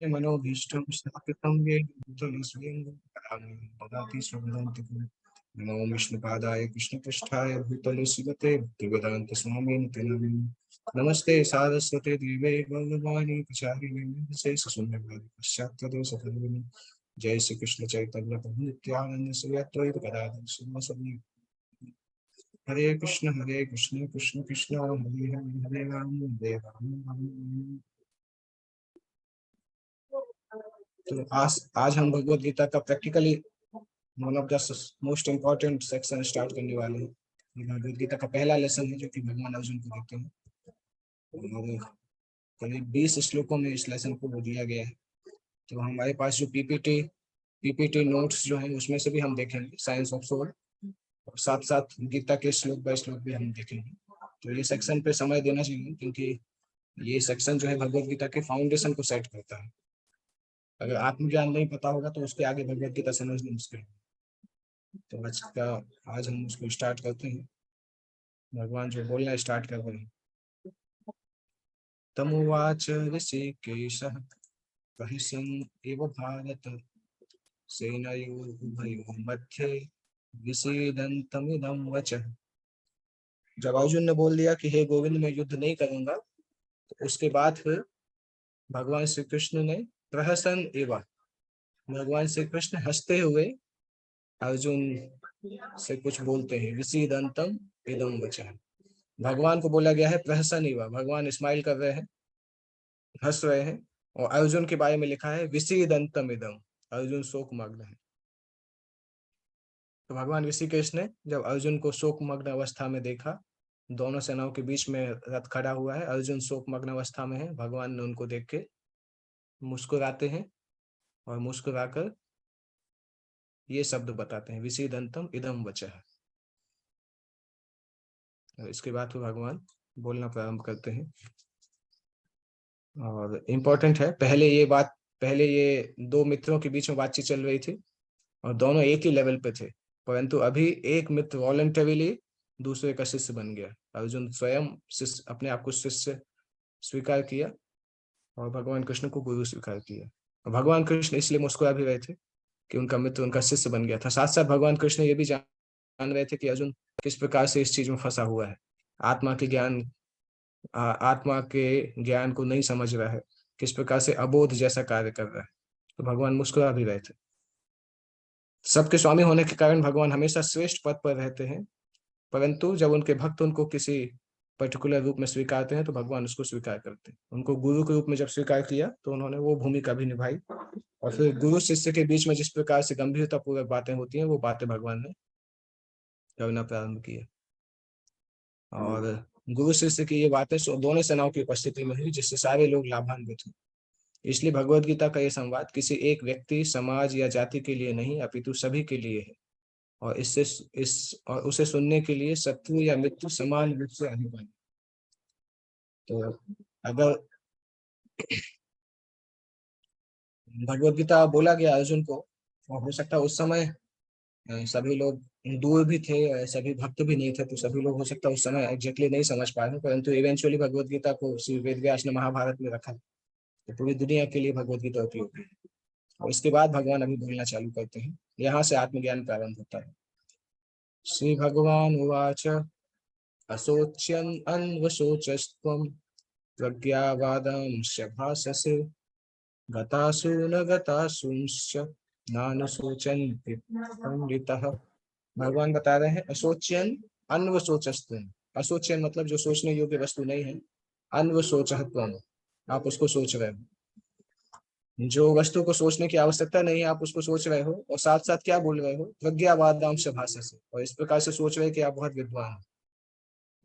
मनोभीष्टं स्थापितं येन भूतले ददाति स्वपदान्तिकम्। नमो विष्णुपादाय कृष्णपृष्ठाय भूतले श्रीमते भक्तिवेदान्त स्वामिनिते नमः। नमस्ते सारस्वते देवे गौरवाणी प्रचारिणे निर्विशेषशून्यवादी पश्चात्पदेशफलिनी। जय श्री कृष्ण चैतन्य प्रभु नित्यानंद श्री अद्वैत गदाधर श्रीवासदि। हरे कृष्ण कृष्ण कृष्ण हरे हरे हरे राम राम राम। तो आज हम भगवत गीता का practically one of the most important section start करने वाले हैं। ये भगवत गीता का पहला लेसन है जो कि भगवान अर्जुन को देते हैं और करीब 20 श्लोकों में इस लेसन को दिया गया है। तो हमारे पास जो पीपीटी नोट्स जो है उसमें से भी हम देखेंगे साइंस ऑफ सोल और साथ साथ गीता के श्लोक बाय श्लोक भी हम देखेंगे। तो ये सेक्शन पे समय देना चाहिए क्योंकि ये सेक्शन जो है भगवत गीता के फाउंडेशन को सेट करता है। अगर आत्मज्ञान नहीं पता होगा तो उसके आगे भगवत गीता समझना मुश्किल है। तो आज हम उसको स्टार्ट करते हैं। भगवान जो बोलना स्टार्ट कर रहे हैं। तमुवाच ऋषिकेशः प्रहसन् इव भारत सेनयोरुभयोः मध्ये विषीदन्तमिदं वचः। जब अर्जुन ने बोल दिया कि हे गोविंद मैं युद्ध नहीं करूंगा तो उसके बाद फिर भगवान श्री कृष्ण ने प्रहसन एवं भगवान श्री कृष्ण हंसते हुए अर्जुन से कुछ बोलते हैं। विषीदंतम इदम वचः। भगवान को बोला गया है प्रहसन एवं, भगवान स्माइल कर रहे हैं, हंस रहे हैं। और अर्जुन के बारे में लिखा है विषीदंतम इदम, अर्जुन शोक मग्न है। तो भगवान ऋषिकेश ने जब अर्जुन को शोक मग्न अवस्था में देखा, दोनों सेनाओं के बीच में रथ खड़ा हुआ है, अर्जुन शोक मग्न अवस्था में है, भगवान ने उनको देख के मुस्कुराते हैं और मुस्कुराकर ये शब्द बताते हैं विषीदंतम इदम वचः। इसके बाद तो भगवान बोलना प्रारंभ करते हैं और इम्पोर्टेंट है पहले ये दो मित्रों के बीच में बातचीत चल रही थी और दोनों एक ही लेवल पे थे, परंतु अभी एक मित्र वॉलंटरीली दूसरे का शिष्य बन गया। अर्जुन स्वयं शिष्य अपने आप को शिष्य स्वीकार किया और भगवान कृष्ण को गुरु स्वीकार किया। भगवान कृष्ण इसलिए मुस्कुरा भी रहे थे कि उनका मित्र उनका शिष्य बन गया था। साथ साथ भगवान कृष्ण ये भी जान रहे थे कि अर्जुन किस प्रकार से इस चीज में फंसा हुआ है, आत्मा के ज्ञान को नहीं समझ रहा है, किस प्रकार से अबोध जैसा कार्य कर रहा है। तो भगवान मुस्कुरा भी रहे थे। सबके स्वामी होने के कारण भगवान हमेशा श्रेष्ठ पद पर रहते हैं, परंतु जब उनके भक्त उनको किसी पर्टिकुलर रूप में स्वीकारते हैं तो भगवान उसको स्वीकार करते हैं। उनको गुरु के रूप में जब स्वीकार किया तो उन्होंने वो भूमिका भी निभाई और फिर गुरु शिष्य के बीच में जिस प्रकार से गंभीरता पूर्वक बातें होती हैं वो बातें भगवान ने करना प्रारंभ किया। और गुरु शिष्य की ये बातें दोनों सेनाओं की उपस्थिति में हुई जिससे सारे लोग लाभान्वित हुए। इसलिए भगवत गीता का ये संवाद किसी एक व्यक्ति, समाज या जाति के लिए नहीं अपितु सभी के लिए है और उसे सुनने के लिए शत्रु या मित्र समान रूप से अनिवार्य। तो अगर भगवत गीता बोला गया अर्जुन को, और हो सकता है उस समय सभी लोग दूर भी थे, सभी भक्त भी नहीं थे, तो सभी लोग हो सकता है उस समय एग्जैक्टली नहीं समझ पाए, परंतु इवेंचुअली भगवत गीता को श्री वेद व्यास ने महाभारत में रखा तो पूरी दुनिया के लिए भगवत गीता उपयोगी है। और इसके बाद भगवान अभी बोलना चालू करते हैं, यहाँ से आत्मज्ञान प्रारंभ होता है। श्री भगवान उवाच असोच्यन अन्वशोचस्त्वं प्रज्ञावादांश्च भाषसे गतासु न गतासूंश्च नानुशोचन्ति पंडितः। भगवान बता रहे हैं असोच्यन अन्वशोचस्त्वं। असोच्यन मतलब जो सोचने योग्य वस्तु नहीं है, अन्वशोचहत्वं आप उसको सोच रहे हो। जो वस्तु को सोचने की आवश्यकता नहीं है आप उसको सोच रहे हो और साथ साथ क्या बोल रहे हो, प्रज्ञावादांश भाषसे, और इस प्रकार से सोच रहे हैं कि आप बहुत विद्वान हो।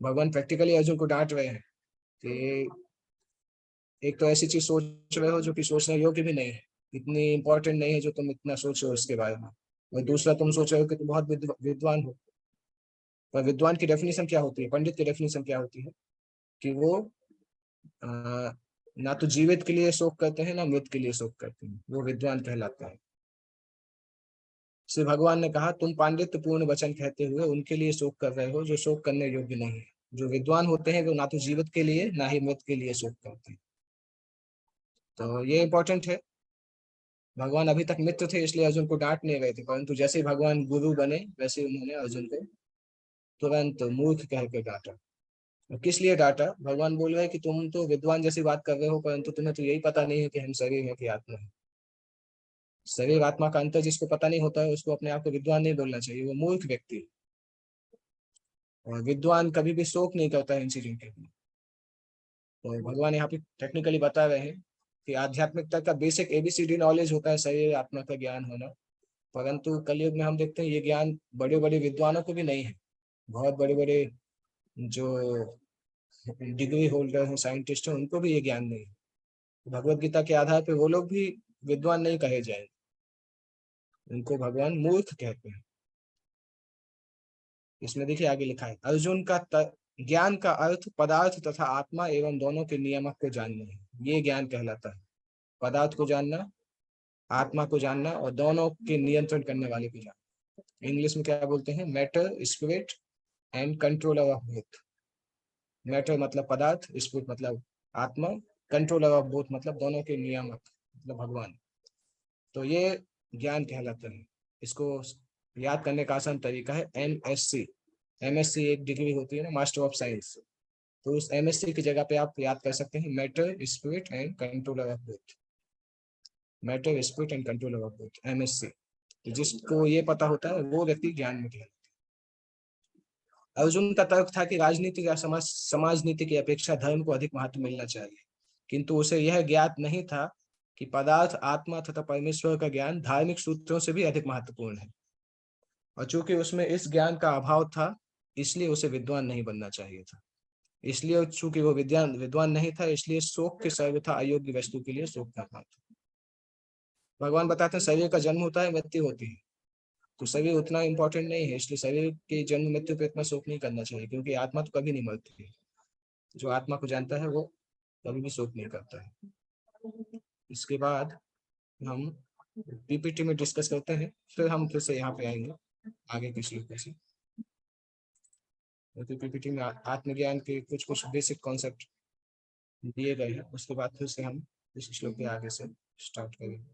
भगवान प्रैक्टिकली अर्जुन को डांट रहे हैं कि एक तो ऐसी चीज सोच रहे हो जो कि सोचने योग्य भी नहीं है, इतनी इंपॉर्टेंट नहीं है जो तुम इतना सोच रहे हो इसके बारे में। और दूसरा तुम सोच रहे हो कि तुम बहुत विद्वान हो। पर विद्वान की डेफिनेशन क्या होती है, पंडित की डेफिनेशन क्या होती है कि वो आ, ना तो जीवित के लिए शोक करते हैं ना मृत के लिए शोक करते हैं, वो विद्वान कहलाते हैं। श्री भगवान ने कहा तुम पांडित्य पूर्ण वचन कहते हुए उनके लिए शोक कर रहे हो जो शोक करने योग्य नहीं है। जो विद्वान होते हैं वो ना तो जीवित के लिए ना ही मृत के लिए शोक करते हैं। तो ये इंपॉर्टेंट है। भगवान अभी तक मित्र थे इसलिए अर्जुन को डांट नहीं रहे थे, परंतु जैसे ही भगवान गुरु बने वैसे ही उन्होंने अर्जुन को तुरंत मूर्ख कह के डांटा। और किस लिए डांटा? भगवान बोल रहे हैं कि तुम तो विद्वान जैसी बात कर रहे हो, परंतु तुम्हें तो यही पता नहीं है कि हम शरीर है कि आत्मा है। शरीर आत्मा का अंतर जिसको पता नहीं होता है उसको अपने आप को विद्वान नहीं बोलना चाहिए, वो मूर्ख व्यक्ति है। और विद्वान कभी भी शोक नहीं करता है इन चीजों के लिए। तो भगवान यहाँ पे टेक्निकली बता रहे हैं कि आध्यात्मिकता का बेसिक एबीसीडी नॉलेज होता है शरीर आत्मा का ज्ञान होना, परंतु कलयुग में हम देखते हैं ये ज्ञान बड़े बड़े विद्वानों को भी नहीं है। बहुत बड़े बड़े जो डिग्री होल्डर हैं, साइंटिस्ट हैं, उनको भी ये ज्ञान नहीं है। भगवत गीता के आधार पर वो लोग भी विद्वान नहीं कहे जाएंगे, उनको भगवान मूर्ख कहते हैं। इसमें देखिए आगे लिखा है, अर्जुन का ज्ञान का अर्थ पदार्थ तथा आत्मा एवं दोनों के नियामक को जानना है। ये ज्ञान कहलाता है, पदार्थ को जानना, आत्मा को जानना और दोनों के नियंत्रण करने वाले को जानना। इंग्लिश में क्या बोलते हैं? Matter, spirit and controller of both. Matter मतलब पदार्थ, स्पिरिट मतलब आत्मा, कंट्रोलर ऑफ बोथ मतलब दोनों के नियामक मतलब भगवान। तो ये ज्ञान कहलाता है। इसको याद करने का आसान तरीका है MSc। MSc एक डिग्री होती है ना, मास्टर ऑफ साइंस। तो उस MSc की जगह पे आप याद कर सकते हैं matter, spirit and controller of both. Matter, spirit and controller of both, MSc। तो जिसको ये पता होता है वो व्यक्ति ज्ञान में कहलाता है। अर्जुन का तर्क था कि राजनीति या समाज नीति की अपेक्षा धर्म को अधिक महत्व मिलना चाहिए, किंतु उसे यह ज्ञात नहीं था कि पदार्थ, आत्मा तथा परमेश्वर का ज्ञान धार्मिक सूत्रों से भी अधिक महत्वपूर्ण है। और चूंकि उसमें इस ज्ञान का अभाव था इसलिए उसे विद्वान नहीं बनना चाहिए था। इसलिए चूंकि वो विद्वान नहीं था इसलिए शोक के सर्वथा अयोग्य वस्तु के लिए शोक करना था। भगवान बताते हैं शरीर का जन्म होता है, मृत्यु होती है, तो शरीर उतना इंपॉर्टेंट नहीं है, इसलिए शरीर के जन्म मृत्यु पे इतना शोक नहीं करना चाहिए, क्योंकि आत्मा तो कभी नहीं मरती है। जो आत्मा को जानता है वो कभी भी शोक नहीं करता है। इसके बाद हम पीपीटी में डिस्कस करते हैं, फिर हम फिर से यहाँ पे आएंगे आगे के श्लोकों से। तो पीपीटी में आत्मज्ञान के कुछ कुछ बेसिक कॉन्सेप्ट दिए गए हैं, उसके बाद फिर से हम इस श्लोक के आगे से स्टार्ट करेंगे।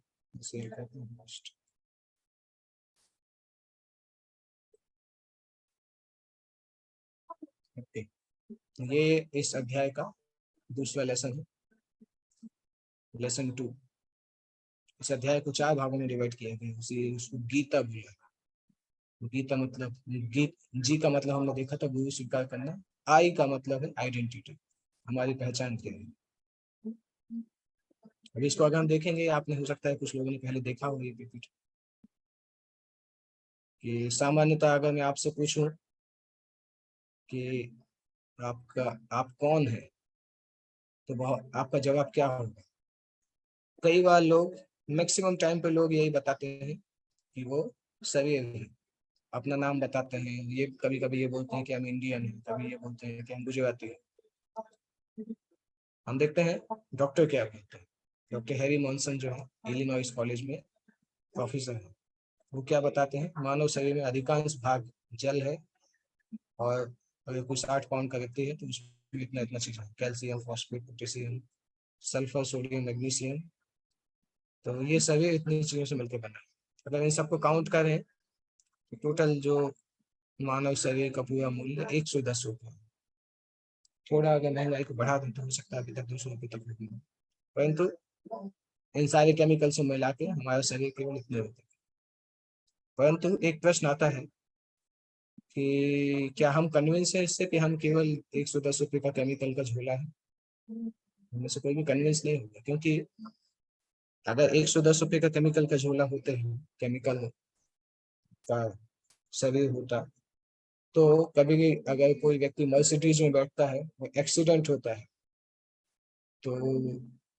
ये इस अध्याय का दूसरा लेसन है, लेसन 2। इस अध्याय को 4 भागों में डिवाइड किया गया, उसको गीता भी है। गीता मतलब जी का मतलब हमने देखा था गुरु स्वीकार करना। आई का मतलब है आइडेंटिटी, हमारी पहचान क्या है। अभी इसको अगर हम देखेंगे, आपने हो सकता है कुछ लोगों ने पहले देखा हो ये पीपीटी, कि सामान्यतः अगर मैं आपसे पूछूं कि आप कौन है, तो आपका जवाब क्या होगा? कई बार लोग, मैक्सिमम टाइम पे लोग यही बताते हैं कि वो शरीर है, अपना नाम बताते हैं। ये कभी कभी ये बोलते हैं कि हम इंडियन हैं, कभी ये बोलते हैं कि हम गुजराती हैं। हम देखते हैं डॉक्टर क्या बोलते हैं। डॉक्टर हैरी मॉन्सन जो है इलिनॉइस कॉलेज में प्रोफेसर है, वो क्या बताते हैं? मानव शरीर में अधिकांश भाग जल है, और अगर कोई 60 पाउंड का व्यक्ति है तो उसमें इतना इतना चीज है, calcium, phosphate, potassium, sulphur, sodium, magnesium. तो ये सभी इतनी चीजों से मिलकर बना है। अगर इन सबको काउंट करें तो टोटल जो मानव शरीर का पूरा मूल्य 110 रुपये। थोड़ा अगर महंगाई को बढ़ा दें तो हो सकता है अभी तक 200 रुपये तक भी, परंतु इन सारे केमिकल से मिला के हमारा शरीर केवल इतने होते हैं। परंतु एक प्रश्न आता है कि क्या हम कन्विंस है इससे कि हम केवल 110 रुपये का केमिकल का झोला है? हमें से कोई भी कन्विंस नहीं होगा, क्योंकि अगर 110 रुपये का केमिकल का झोला होते हैं, केमिकल का शरीर होता, तो कभी भी अगर कोई व्यक्ति मर्सिडीज में बैठता है, वो एक्सीडेंट होता है, तो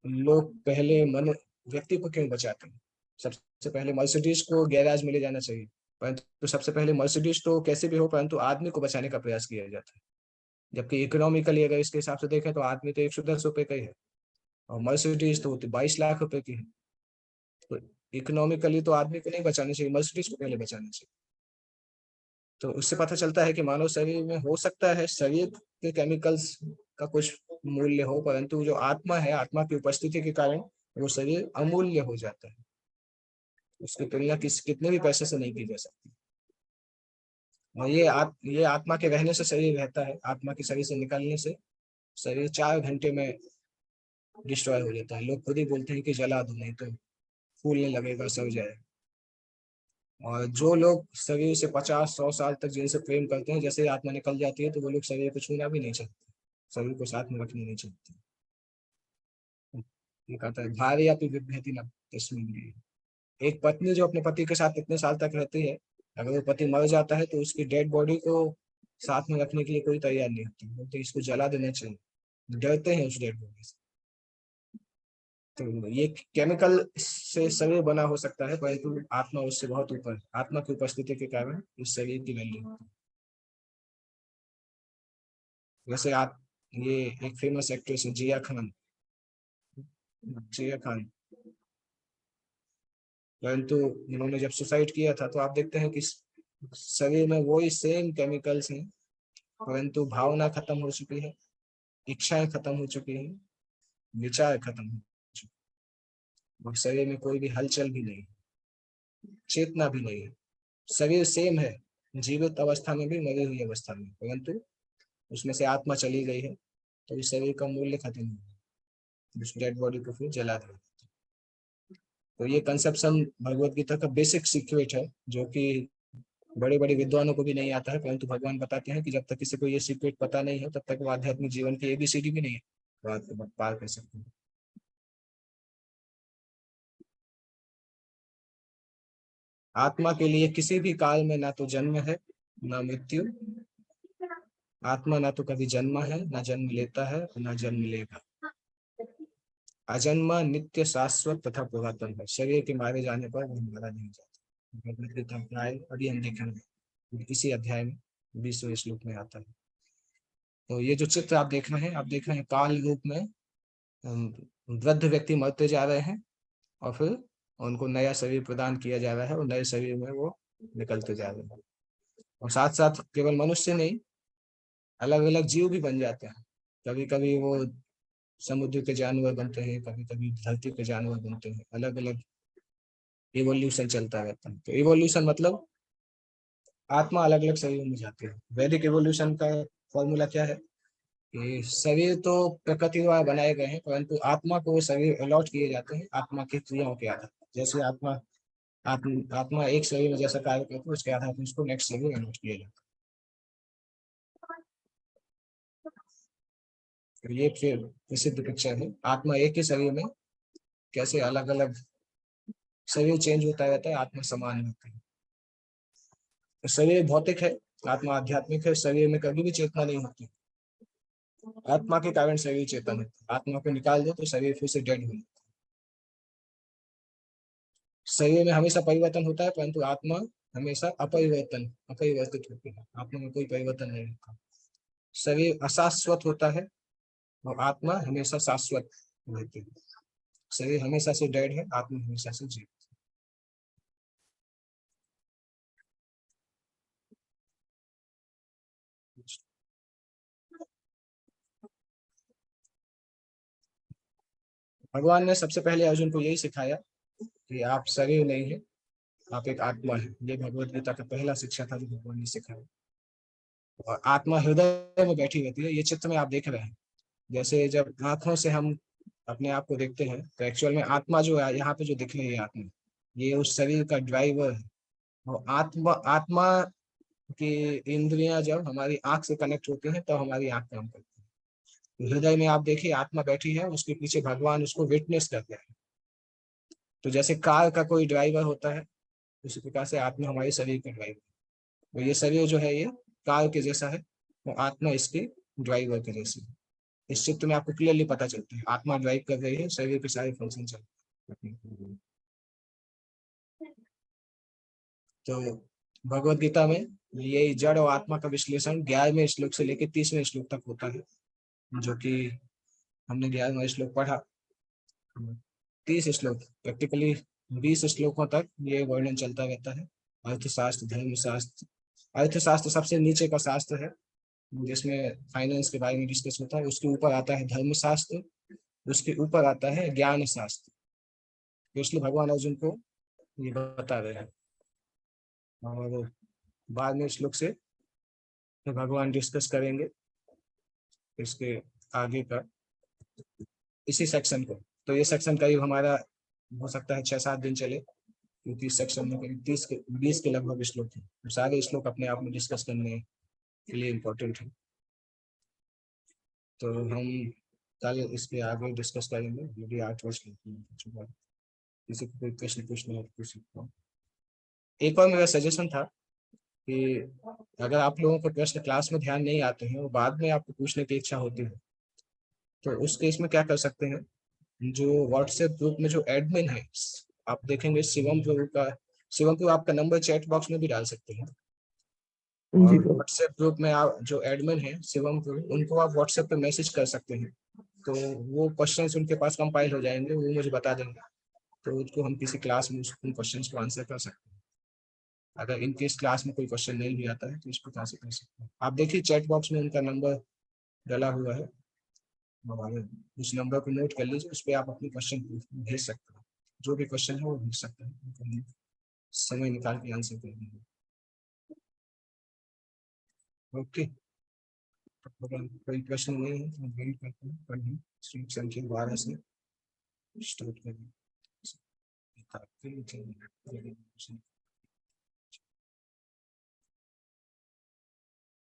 लोग पहले मन व्यक्ति को क्यों बचाते हैं? सबसे पहले मर्सिडीज को गैराज में ले जाना चाहिए, परंतु तो सबसे पहले मर्सिडीज तो कैसे भी हो परंतु आदमी को बचाने का प्रयास किया जाता है। जबकि इकोनॉमिकली अगर इसके हिसाब से देखें तो आदमी तो 110 रुपये का ही है, और मर्सिडीज तो 22 लाख रुपए की है। तो इकोनॉमिकली तो आदमी को नहीं बचाना चाहिए, मर्सिडीज को पहले बचाना चाहिए। तो उससे पता चलता है कि मानव शरीर में हो सकता है शरीर के केमिकल्स का कुछ मूल्य हो, परंतु जो आत्मा है, आत्मा की उपस्थिति के कारण वो शरीर अमूल्य हो जाता है, उसकी तुलना कितने भी पैसे से नहीं की जा सकती। और ये आत्मा के रहने से शरीर रहता है, आत्मा के शरीर से निकलने से शरीर 4 घंटे में डिस्ट्रॉय हो जाता है। लोग खुद ही बोलते हैं कि जला दो नहीं तो फूलने लगेगा, सड़ जाएगा। और जो लोग शरीर से 50-100 साल तक जिनसे प्रेम करते हैं, जैसे ही आत्मा निकल जाती है तो वो लोग शरीर को छूना भी नहीं चाहते, शरीर को साथ में रखना नहीं चाहते। ये कहता है भार्या अपि बिभ्यति न तस्मिन् गृहे। एक पत्नी जो अपने पति के साथ इतने साल तक रहती है, अगर वो पति मर जाता है तो उसकी डेड बॉडी को साथ में रखने के लिए कोई तैयार नहीं होती, बोलते इसको जला देना चाहिए, डरते हैं उस डेड बॉडी से। तो ये केमिकल से शरीर बना हो सकता है, परंतु आत्मा उससे बहुत ऊपर, आत्मा की उपस्थिति के कारण इस शरीर की वैल्यू होती है। जैसे आप, ये एक फेमस एक्ट्रेस है जिया खान, जिया खान, परंतु उन्होंने जब सुसाइड किया था तो आप देखते हैं कि शरीर में वही सेम केमिकल्स हैं, परंतु भावना खत्म हो चुकी है, इच्छाएं खत्म हो चुकी हैं, विचार खत्म हो चुके हैं, और शरीर में कोई भी हलचल भी नहीं, चेतना भी नहीं है। शरीर सेम है जीवित अवस्था में भी, मरी हुई अवस्था में, परंतु उसमें से आत्मा चली गई है तो इस शरीर का मूल्य खत्म हो गया, उस डेड बॉडी को फिर जला दिया। तो ये कंसेप्शन भगवत गीता का बेसिक सीक्रेट है, जो कि बड़े बड़े विद्वानों को भी नहीं आता है, परंतु भगवान बताते हैं कि जब तक किसी को ये सीक्रेट पता नहीं है तब तक वो आध्यात्मिक जीवन की एबीसीडी भी नहीं है, तो आप पार कर सकते हैं। आत्मा के लिए किसी भी काल में ना तो जन्म है ना मृत्यु, आत्मा ना तो कभी जन्मा है ना जन्म लेता है ना जन्म लेगा, अजन्मा नित्य शाश्वत तथा पुरातन है, शरीर के मारे जाने पर वो मारा नहीं जाता। भगवद गीता अध्याय अभी हम देखेंगे, इसी अध्याय में 20वें श्लोक में आता है। तो ये जो चित्र आप देख रहे हैं, आप देख रहे हैं काल रूप में वृद्ध व्यक्ति मरते जा रहे हैं और फिर उनको नया शरीर प्रदान किया जा रहा है और नए शरीर में वो निकलते जा रहे हैं। और साथ साथ केवल मनुष्य नहीं, अलग अलग जीव भी बन जाते हैं। कभी कभी वो समुद्र के जानवर बनते हैं, कभी कभी धरती के जानवर बनते हैं, अलग अलग इवोल्यूशन चलता रहता है। तो इवोल्यूशन मतलब आत्मा अलग अलग शरीरों में जाती है। वैदिक इवोल्यूशन का फॉर्मूला क्या है कि शरीर तो प्रकृति द्वारा बनाए गए हैं, परंतु आत्मा को शरीर अलॉट किए जाते हैं आत्मा की क्रियाओं के आधार पर। जैसे आत्मा एक शरीर में जैसा कार्य करती है उसके आधार पर उसको नेक्स्ट शरीर अलॉट किया जाता है। तो ये फिर प्रसिद्ध पिक्चर है, आत्मा एक ही शरीर में कैसे अलग अलग शरीर चेंज होता रहता है, आत्मा समान रहती है। तो शरीर भौतिक है, आत्मा आध्यात्मिक है, शरीर में कभी भी चेतना नहीं होती, आत्मा के कारण शरीर चेतन है। आत्मा को निकाल दो तो शरीर फिर से डेड हो जाता है। शरीर में हमेशा परिवर्तन होता है, परंतु आत्मा हमेशा अपरिवर्तित होती है, आत्मा में कोई परिवर्तन नहीं होता। शरीर अशाश्वत होता है और आत्मा हमेशा शाश्वत रहती है। शरीर हमेशा से डेड है, आत्मा हमेशा से जीवित। भगवान ने सबसे पहले अर्जुन को यही सिखाया कि आप शरीर नहीं है, आप एक आत्मा है। ये भगवत गीता का पहला शिक्षा था जो भगवान ने सिखाया। और आत्मा हृदय में बैठी रहती है, ये चित्र में आप देख रहे हैं। जैसे जब आंखों से हम अपने आप को देखते हैं तो एक्चुअल में आत्मा जो है यहाँ पे जो दिख रही है आत्मा, ये उस शरीर का ड्राइवर है। और आत्मा आत्मा की इंद्रियां जब हमारी आंख से कनेक्ट होती हैं तो हमारी आंख काम करती है। तो हृदय में आप देखिए आत्मा बैठी है, उसके पीछे भगवान उसको विटनेस करते हैं। तो जैसे कार का कोई ड्राइवर होता है, उसी प्रकार से आत्मा हमारे शरीर का ड्राइवर। तो ये शरीर जो है ये कार के जैसा है, तो आत्मा इसके ड्राइवर के जैसे है। इस चित्र में आपको क्लियरली पता चलता है आत्मा ड्राइव कर रही है, शरीर के सारे फंक्शन चल रहे हैं। तो भगवत गीता में ये जड़ और आत्मा का विश्लेषण 11वें श्लोक से लेकर 30वें श्लोक तक होता है, जो कि हमने 11वां श्लोक पढ़ा। 30 श्लोक प्रैक्टिकली 20 श्लोकों तक ये वर्णन चलता रहता है। अर्थशास्त्र, धर्मशास्त्र, अर्थशास्त्र सबसे नीचे का शास्त्र है जिसमें फाइनेंस के बारे में डिस्कस होता है। उसके ऊपर आता है धर्मशास्त्र, उसके ऊपर आता है ज्ञान शास्त्र, तो इसलिए भगवान अर्जुन को ये बता रहे हैं। और बाद में श्लोक से भगवान डिस्कस करेंगे इसके आगे का, इसी सेक्शन को। तो ये सेक्शन करीब हमारा हो सकता है 6-7 दिन चले, क्योंकि इस सेक्शन में करीब 20 के लगभग श्लोक हैं। तो सारे श्लोक अपने आप में डिस्कस करने के लिए इम्पोर्टेंट है। तो हम कल इस पे आगे डिस्कस करेंगे। यदि 8 श्लोक किसी को कोई प्रश्न पूछना है तो पूछ सकता हूँ। एक और मेरा सजेशन था कि अगर आप लोगों को प्रश्न क्लास में ध्यान नहीं आते हैं और बाद में आपको पूछने की इच्छा होती है, तो उस केस में क्या कर सकते हैं, जो व्हाट्सएप ग्रुप में जो एडमिन है, आप देखेंगे शिवम प्रभु आपका नंबर चैट बॉक्स में भी डाल सकते हैं। और व्हाट्सएप ग्रुप में आप जो एडमिन है शिवम प्रभु, उनको आप व्हाट्सएप पे मैसेज कर सकते हैं। तो वो क्वेश्चंस उनके पास कंपाइल हो जाएंगे, वो मुझे बता देंगे, तो उसको हम किसी क्लास में उन क्वेश्चंस को आंसर कर सकते हैं। अगर इनकेस क्लास में कोई क्वेश्चन नहीं भी आता है तो इस प्रकार से कर सकते हैं। आप देखिए चैट बॉक्स में उनका नंबर डला हुआ है, उस नंबर को नोट कर लीजिए, उस पर आप अपने क्वेश्चन भेज सकते हैं। जो भी क्वेश्चन है वो भेज सकते हैं, समय निकाल के आंसर कर देंगे। ओके, कोई प्रश्न नहीं है तो वेट करते हैं, पढ़ें श्लोक संख्या 12 से स्टार्ट करें।